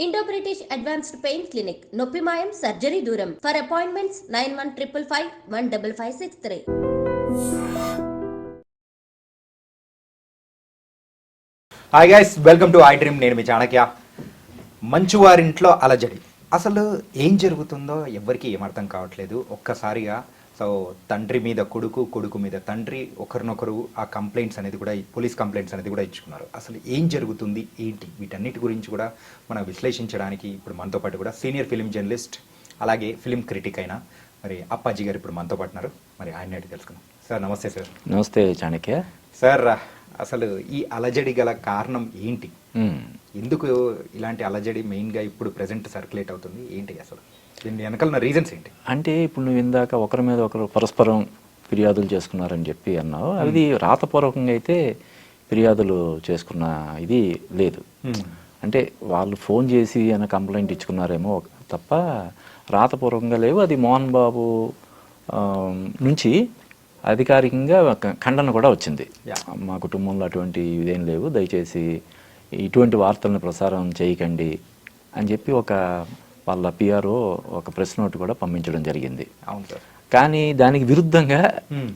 Indo British advanced pain clinic నొప్పి మాయం surgery దూరం for appointments 9155515563. Hi guys, welcome to I dream. నేను మీ చాణక్య. మంచువారింట్లో అలజడి. అసలు ఏం జరుగుతుందో ఎవ్వరికి ఏమర్థం కావట్లేదు. ఒక్కసారిగా తండ్రి మీద కొడుకు, కొడుకు మీద తండ్రి ఒకరినొకరు ఆ కంప్లైంట్స్ అనేది కూడా, పోలీస్ కంప్లైంట్స్ అనేది కూడా ఇచ్చుకున్నారు. అసలు ఏం జరుగుతుంది, ఏంటి, వీటన్నిటి గురించి కూడా మనం విశ్లేషించడానికి ఇప్పుడు మనతో పాటు కూడా సీనియర్ ఫిలిం జర్నలిస్ట్ అలాగే ఫిలిం క్రిటిక్ అయిన మరి అప్పాజీ గారు ఇప్పుడు మనతో పాటు ఉన్నారు. మరి ఆయన తెలుసుకున్నాం. సార్ నమస్తే. సార్ నమస్తే చాణక్య. సార్ అసలు ఈ అలజడి గల కారణం ఏంటి? ఎందుకు ఇలాంటి అలజడి మెయిన్గా ఇప్పుడు ప్రెసెంట్ సర్క్యులేట్ అవుతుంది? ఏంటి అసలు దీని వెనకాల రీజన్స్ ఏంటి? అంటే ఇప్పుడు నువ్వు ఇందాక ఒకరి మీద ఒకరు పరస్పరం ఫిర్యాదులు చేసుకున్నారని చెప్పి అన్నావు. అది రాతపూర్వకంగా అయితే ఫిర్యాదులు చేసుకున్న ఇది లేదు. అంటే వాళ్ళు ఫోన్ చేసి అన్న కంప్లైంట్ ఇచ్చుకున్నారేమో తప్ప రాతపూర్వకంగా లేవు. అది మోహన్ బాబు నుంచి అధికారికంగా ఖండన కూడా వచ్చింది. మా కుటుంబంలో అటువంటి ఇదేం లేవు, దయచేసి ఇటువంటి వార్తలను ప్రసారం చేయకండి అని చెప్పి వాళ్ళ పిఆర్ఓ ఒక ప్రెస్ నోట్ కూడా పంపించడం జరిగింది. అవును సార్. కానీ దానికి విరుద్ధంగా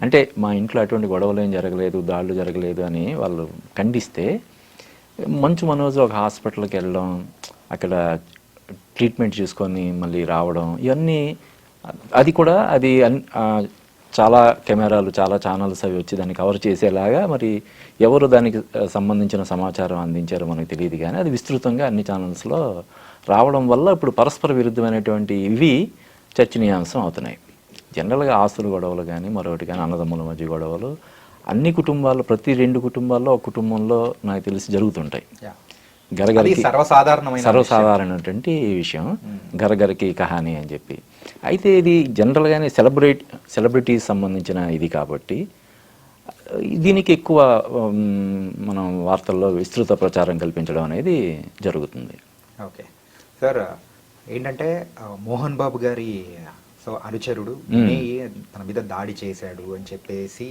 అంటే మా ఇంట్లో అటువంటి గొడవలు ఏం జరగలేదు, దాడులు జరగలేదు అని వాళ్ళు ఖండిస్తే మంచు మనోజ్ ఒక హాస్పిటల్కి వెళ్ళడం, అక్కడ ట్రీట్మెంట్ చేసుకొని మళ్ళీ రావడం, ఇవన్నీ అది చాలా కెమెరాలు, చాలా ఛానల్స్ అవి వచ్చి దాన్ని కవర్ చేసేలాగా మరి ఎవరు దానికి సంబంధించిన సమాచారం అందించారో మనకు తెలియదు. కానీ అది విస్తృతంగా అన్ని ఛానల్స్లో రావడం వల్ల ఇప్పుడు పరస్పర విరుద్ధమైనటువంటి ఇవి చర్చనీయాంశం అవుతున్నాయి. జనరల్గా ఆస్తుల గొడవలు కానీ మరొకటి కానీ అన్నదమ్ముల మధ్య గొడవలు అన్ని కుటుంబాల్లో, ప్రతి 2 కుటుంబాల్లో ఒక కుటుంబంలో నాకు తెలిసి జరుగుతుంటాయి. సర్వసాధారణమైనటువంటి విషయం, గరగరికి కహాని అని చెప్పి. అయితే ఇది జనరల్గానే సెలబ్రిటీస్ సంబంధించిన ఇది కాబట్టి దీనికి ఎక్కువ మనం వార్తల్లో విస్తృత ప్రచారం కల్పించడం అనేది జరుగుతుంది. ఓకే సార్, ఏంటంటే మోహన్ బాబు గారి అనుచరుడు తన మీద దాడి చేశాడు అని చెప్పేసి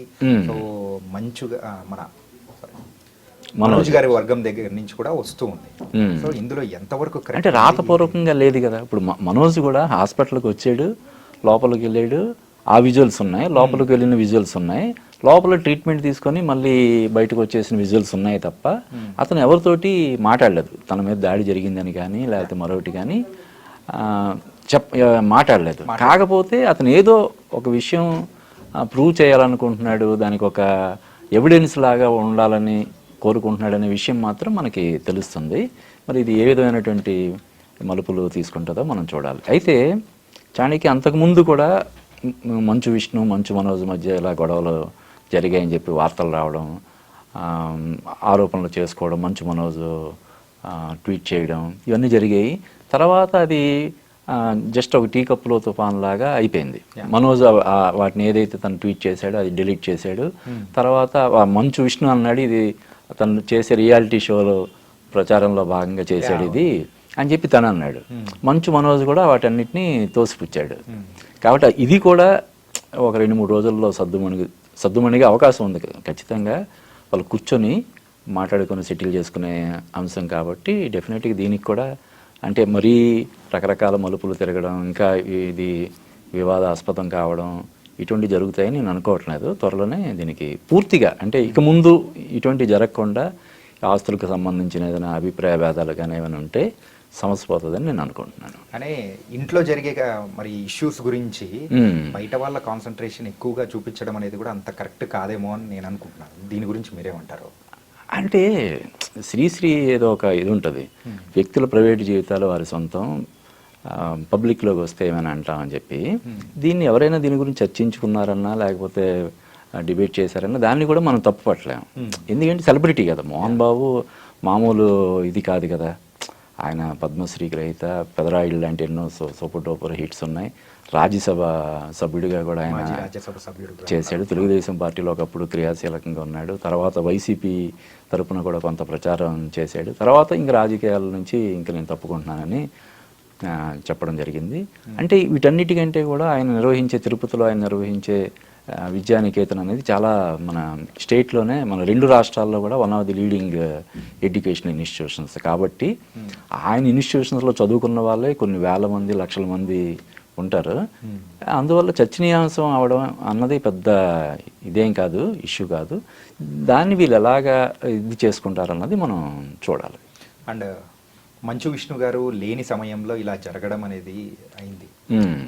మంచుగా మన మనోజ్ గారి వర్గం దగ్గర నుంచి కూడా వస్తూ ఉంది. సో ఇందులో ఎంతవరకు అంటే రాతపూర్వకంగా లేదు కదా. ఇప్పుడు మనోజ్ కూడా హాస్పిటల్కి వచ్చాడు, లోపలికి వెళ్ళాడు, ఆ విజువల్స్ ఉన్నాయి, లోపలికి వెళ్ళిన విజువల్స్ ఉన్నాయి, లోపల ట్రీట్మెంట్ తీసుకొని మళ్ళీ బయటకు వచ్చేసిన విజువల్స్ ఉన్నాయి తప్ప అతను ఎవరితోటి మాట్లాడలేదు. తన మీద దాడి జరిగిందని కానీ లేకపోతే మరొకటి కానీ మాట్లాడలేదు. కాకపోతే అతను ఏదో ఒక విషయం ప్రూవ్ చేయాలనుకుంటున్నాడు, దానికి ఒక ఎవిడెన్స్ లాగా ఉండాలని కోరుకుంటున్నాడనే విషయం మాత్రం మనకి తెలుస్తుంది. మరి ఇది ఏ విధమైనటువంటి మలుపులు తీసుకుంటుందో మనం చూడాలి. అయితే చాణక్య అంతకుముందు కూడా మంచు విష్ణు, మంచు మనోజ్ మధ్య ఇలా గొడవలు జరిగాయని చెప్పి వార్తలు రావడం, ఆరోపణలు చేసుకోవడం, మంచు మనోజ్ ట్వీట్ చేయడం, ఇవన్నీ జరిగాయి. తర్వాత అది జస్ట్ ఒక టీ కప్పులో తుఫాన్ లాగా అయిపోయింది. మనోజ్ వాటిని ఏదైతే తను ట్వీట్ చేశాడో అది డిలీట్ చేశాడు. తర్వాత మంచు విష్ణు అన్నాడు ఇది తను చేసే రియాలిటీ షోలో ప్రచారంలో భాగంగా చేశాడు ఇది అని చెప్పి తను అన్నాడు. మంచు మనోజ్ కూడా వాటన్నిటిని తోసిపుచ్చాడు. కాబట్టి ఇది కూడా ఒక 2-3 రోజుల్లో సద్దుమణిగే అవకాశం ఉంది. ఖచ్చితంగా వాళ్ళు కూర్చొని మాట్లాడుకొని సెటిల్ చేసుకునే అంశం కాబట్టి డెఫినెట్గా దీనికి కూడా అంటే మరీ రకరకాల మలుపులు తిరగడం, ఇంకా ఇది వివాదాస్పదం కావడం ఇటువంటి జరుగుతాయని నేను అనుకోవట్లేదు. త్వరలోనే దీనికి పూర్తిగా అంటే ఇక ముందు ఇటువంటి జరగకుండా ఆస్తులకు సంబంధించిన ఏదైనా అభిప్రాయ భేదాలు కానీ ఏమైనా ఉంటే సమస్య పోతుందని నేను అనుకుంటున్నాను. కానీ ఇంట్లో జరిగే మరి ఇష్యూస్ గురించి బయట వాళ్ళ కాన్సన్ట్రేషన్ ఎక్కువగా చూపించడం అనేది కూడా అంత కరెక్ట్ కాదేమో అని నేను అనుకుంటున్నాను. దీని గురించి మీరేమంటారు? అంటే శ్రీశ్రీ ఏదో ఒక ఇది ఉంటుంది, వ్యక్తుల ప్రైవేటు జీవితాలు వారి సొంతం, పబ్లిక్లోకి వస్తే ఏమైనా అంటామని చెప్పి. దీన్ని ఎవరైనా దీని గురించి చర్చించుకున్నారన్నా లేకపోతే డిబేట్ చేశారన్నా దాన్ని కూడా మనం తప్పు పట్టలేము. ఎందుకంటే సెలబ్రిటీ కదా, మోహన్ బాబు మామూలు ఇది కాదు కదా. ఆయన పద్మశ్రీ గ్రహీత, పెదరాయిల్ లాంటి ఎన్నో సూపర్ డూపర్ హిట్స్ ఉన్నాయి. రాజ్యసభ సభ్యుడిగా కూడా ఆయన చేశాడు. తెలుగుదేశం పార్టీలో ఒకప్పుడు క్రియాశీలకంగా ఉన్నాడు. తర్వాత వైసీపీ తరపున కూడా కొంత ప్రచారం చేశాడు. తర్వాత ఇంక రాజకీయాల నుంచి ఇంక నేను తప్పుకుంటున్నానని చెప్పడం జరిగింది. అంటే వీటన్నిటికంటే కూడా ఆయన నిర్వహించే తిరుపతిలో ఆయన నిర్వహించే విద్యానికేతన్ అనేది చాలా మన స్టేట్లోనే మన 2 రాష్ట్రాల్లో కూడా one of the leading education institutions. కాబట్టి ఆయన ఇన్స్టిట్యూషన్స్లో చదువుకున్న వాళ్ళే కొన్ని వేల మంది లక్షల మంది ఉంటారు. అందువల్ల చర్చనీయాంశం అవడం అన్నది పెద్ద ఇదేం కాదు, ఇష్యూ కాదు. దాన్ని వీళ్ళు ఎలాగా ఇది చేసుకుంటారన్నది మనం చూడాలి. అండ్ మంచు విష్ణు గారు లేని సమయంలో ఇలా జరగడం అనేది అయింది.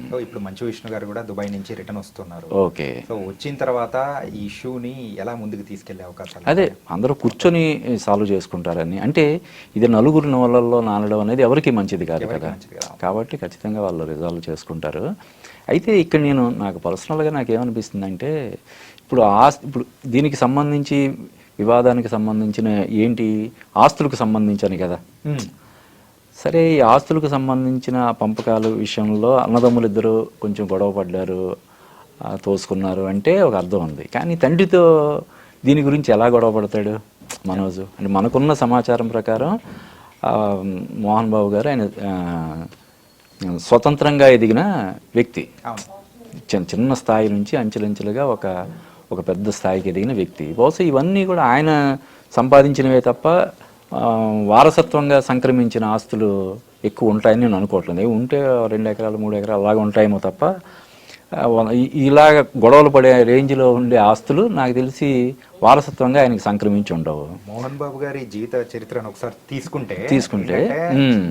సో ఇప్పుడు మంచు విష్ణు గారు కూడా దుబాయ్ నుంచి రిటర్న్ వస్తున్నారు. ఓకే. సో వచ్చిన తర్వాత ఈ ఇష్యూని ఎలా ముందుకు తీసుకెళ్లే అవకాశాలు? అదే అందరూ కూర్చొని సాల్వ్ చేసుకుంటారని. అంటే ఇది నలుగురు నవలల్లో నానడం అనేది ఎవరికి మంచిది కాదు కదా, కాబట్టి ఖచ్చితంగా వాళ్ళు రిజాల్వ్ చేసుకుంటారు. అయితే ఇక్కడ నాకు పర్సనల్గా నాకేమనిపిస్తుందంటే ఇప్పుడు దీనికి సంబంధించి వివాదానికి సంబంధించిన ఏంటి ఆస్తులకు సంబంధించని కదా. సరే, ఈ ఆస్తులకు సంబంధించిన పంపకాలు విషయంలో అన్నదమ్ములు ఇద్దరు కొంచెం గొడవ పడ్డారు, తోసుకున్నారు అంటే ఒక అర్థం ఉంది. కానీ తండ్రితో దీని గురించి ఎలా గొడవ పడతాడు మనోజు? అంటే మనకున్న సమాచారం ప్రకారం మోహన్ బాబు గారు ఆయన స్వతంత్రంగా ఎదిగిన వ్యక్తి. చిన్న స్థాయి నుంచి అంచెలంచెలుగా ఒక పెద్ద స్థాయికి ఎదిగిన వ్యక్తి. బహుశా ఇవన్నీ కూడా ఆయన సంపాదించినవే తప్ప వారసత్వంగా సంక్రమించిన ఆస్తులు ఎక్కువ ఉంటాయని నేను అనుకోవట్లేదు. ఉంటే 2 ఎకరాలు 3 ఎకరాలు అలాగే ఉంటాయేమో తప్ప ఇలాగ గొడవలు పడే రేంజ్లో ఉండే ఆస్తులు నాకు తెలిసి వారసత్వంగా ఆయనకి సంక్రమించి ఉండవు. మోహన్ బాబు గారి జీవిత చరిత్రను ఒకసారి తీసుకుంటే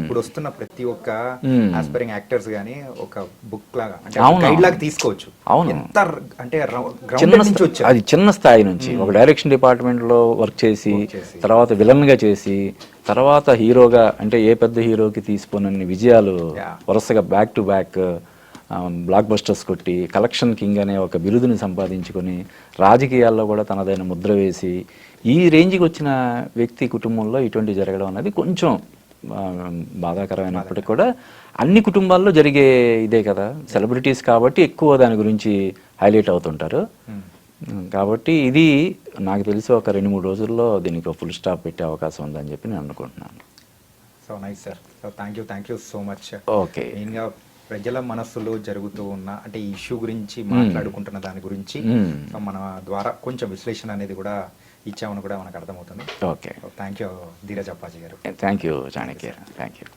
ఇప్పుడు వస్తున్న ప్రతి ఒక్క ఆస్పైరింగ్ యాక్టర్స్ గానీ ఒక బుక్ లాగా గైడ్ లాగా తీసుకోవచ్చు. అవును, అంటే అది చిన్న స్థాయి నుంచి ఒక డైరెక్షన్ డిపార్ట్మెంట్ లో వర్క్ చేసి తర్వాత విలన్ గా చేసి తర్వాత హీరోగా, అంటే ఏ పెద్ద హీరోకి తీసిపోనన్ని విజయాలు వరుసగా back to back black busters కొట్టి కలెక్షన్ కింగ్ అనే ఒక బిరుదుని సంపాదించుకొని రాజకీయాల్లో కూడా తనదైన ముద్ర వేసి ఈ రేంజ్కి వచ్చిన వ్యక్తి కుటుంబంలో ఇటువంటి జరగడం అనేది కొంచెం బాధాకరమైనప్పటికీ కూడా అన్ని కుటుంబాల్లో జరిగే ఇదే కదా. సెలబ్రిటీస్ కాబట్టి ఎక్కువ దాని గురించి హైలైట్ అవుతుంటారు. కాబట్టి ఇది నాకు తెలిసి ఒక 2-3 రోజుల్లో దీనికి ఫుల్ స్టాప్ పెట్టే అవకాశం ఉందని చెప్పి నేను అనుకుంటున్నాను. So nice sir. So thank you so much. Okay. మెయిన్గా ప్రజల మనస్సులో జరుగుతూ ఉన్న అంటే ఈ ఇష్యూ గురించి మాట్లాడుకుంటున్న దాని గురించి మన ద్వారా కొంచెం విశ్లేషణ అనేది కూడా ఇచ్చామని కూడా మనకు అర్థమవుతుంది. Okay. Thank you Dheeraj Appaji గారు. Thank you Chanakya. Thank you.